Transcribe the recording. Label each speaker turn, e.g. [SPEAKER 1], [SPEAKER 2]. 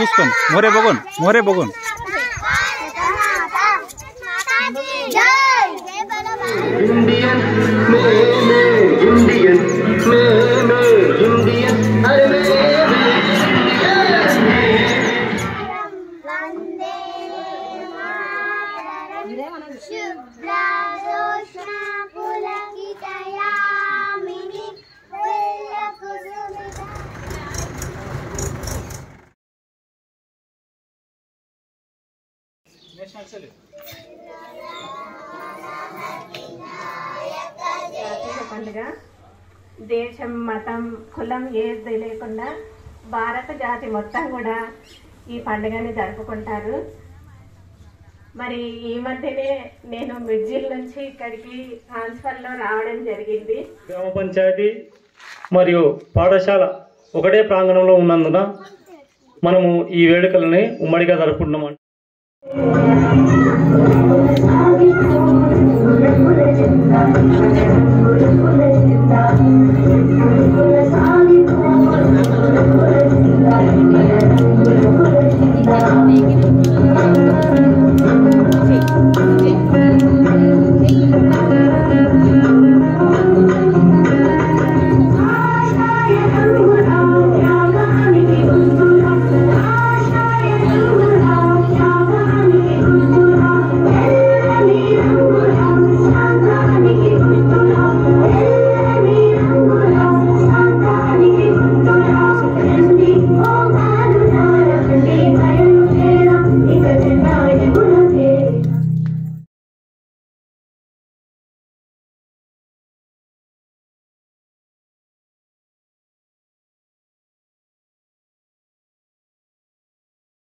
[SPEAKER 1] చూసుకోండి. మోరే బగున్
[SPEAKER 2] పండుగ దేశం మతం కులం ఏది లేకుండా భారత జాతి మొత్తం కూడా ఈ పండుగని జరుపుకుంటారు. మరి ఈ మధ్యనే నేను మిర్జిల్ నుంచి ఇక్కడికి ట్రాన్స్ఫర్లో రావడం జరిగింది.
[SPEAKER 3] గ్రామ పంచాయతీ మరియు పాఠశాల ఒకటే ప్రాంగణంలో ఉన్నందున మనము ఈ వేడుకలని ఉమ్మడిగా జరుపుకుంటున్నాం.